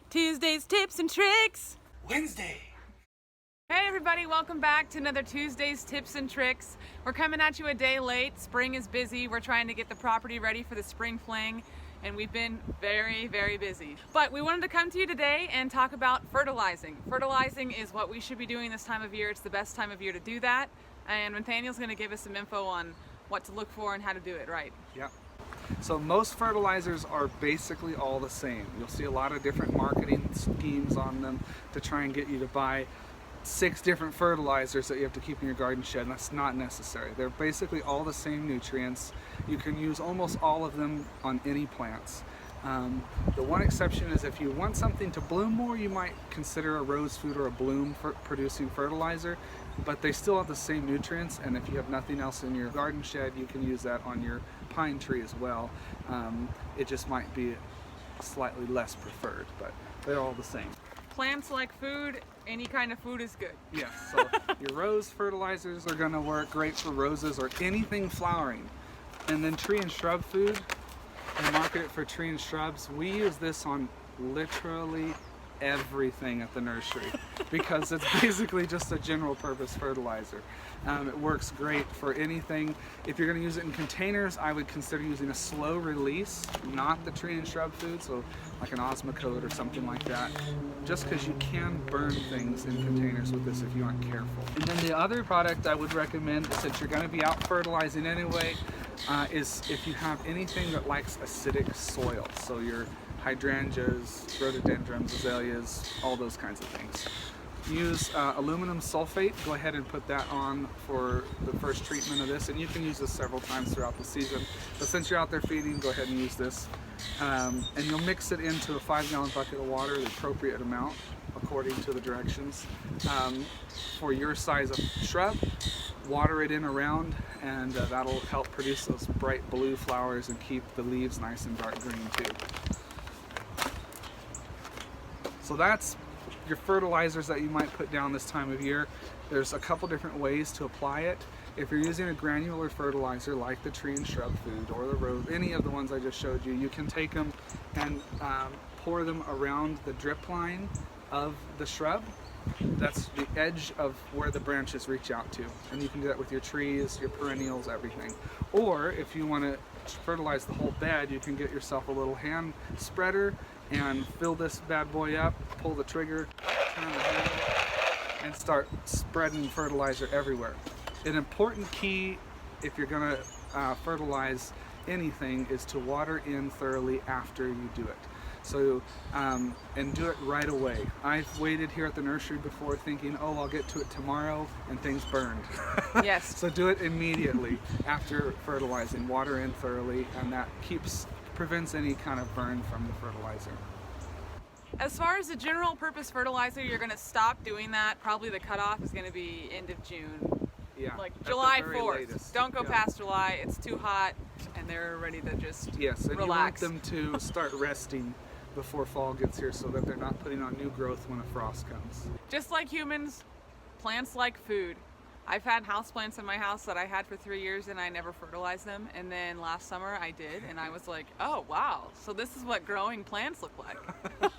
Tuesday's tips and tricks. Wednesday. Hey everybody, welcome back to another Tuesday's tips and tricks. We're coming at you a day late. Spring is busy. We're trying to get the property ready for the spring fling, and we've been very busy. But we wanted to come to you today and talk about fertilizing. Fertilizing is what we should be doing this time of year. It's the best time of year to do that. And Nathaniel's going to give us some info on what to look for and how to do it right. Yep. So most fertilizers are basically all the same. You'll see a lot of different marketing schemes on them to try and get you to buy 6 different fertilizers that you have to keep in your garden shed, and that's not necessary. They're basically all the same nutrients. You can use almost all of them on any plants. The one exception is if you want something to bloom more, you might consider a rose food or a bloom for producing fertilizer, but they still have the same nutrients, and if you have nothing else in your garden shed, you can use that on your pine tree as well. It just might be slightly less preferred, but they're all the same. Plants like food, any kind of food is good. Yes, so your rose fertilizers are going to work great for roses or anything flowering. And then tree and shrub food, we market it for tree and shrubs. We use this on literally everything at the nursery because it's basically just a general purpose fertilizer. It works great for anything. If you're going to use it in containers, I would consider using a slow release, not the tree and shrub food, so like an Osmocote or something like that, just because you can burn things in containers with this if you aren't careful. And then the other product I would recommend, since you're going to be out fertilizing anyway, is if you have anything that likes acidic soil, so your hydrangeas, rhododendrons, azaleas, all those kinds of things. Use aluminum sulfate. Go ahead and put that on for the first treatment of this, and you can use this several times throughout the season. But since you're out there feeding, go ahead and use this. And you'll mix it into a 5-gallon bucket of water, the appropriate amount according to the directions. For your size of shrub, water it in around, and that'll help produce those bright blue flowers and keep the leaves nice and dark green too. So that's your fertilizers that you might put down this time of year. There's a couple different ways to apply it. If you're using a granular fertilizer like the tree and shrub food or the rose, any of the ones I just showed you, you can take them and pour them around the drip line of the shrub. That's the edge of where the branches reach out to. And you can do that with your trees, your perennials, everything. Or if you want to fertilize the whole bed, you can get yourself a little hand spreader and fill this bad boy up, pull the trigger, turn the handle, and start spreading fertilizer everywhere. An important key if you're going to fertilize anything is to water in thoroughly after you do it. So, and do it right away. I've waited here at the nursery before thinking, oh, I'll get to it tomorrow, and things burned. Yes. So do it immediately after fertilizing. Water in thoroughly, and that prevents any kind of burn from the fertilizer. As far as the general purpose fertilizer, you're going to stop doing that. Probably the cutoff is going to be end of June. Yeah, like July 4th. Latest. Don't go past July. It's too hot, and they're ready to just yes, and relax. You want them to start resting before fall gets here so that they're not putting on new growth when a frost comes. Just like humans, plants like food. I've had houseplants in my house that I had for 3 years and I never fertilized them, and then last summer I did, and I was like, oh wow, so this is what growing plants look like.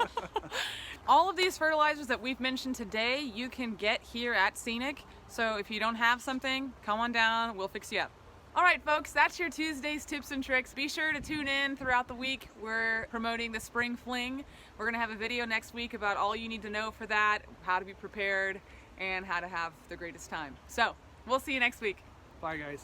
All of these fertilizers that we've mentioned today you can get here at Scenic, so if you don't have something, come on down, we'll fix you up. Alright folks, that's your Tuesday's tips and tricks. Be sure to tune in throughout the week. We're promoting the spring fling. We're going to have a video next week about all you need to know for that, how to be prepared, and how to have the greatest time. So, we'll see you next week. Bye guys.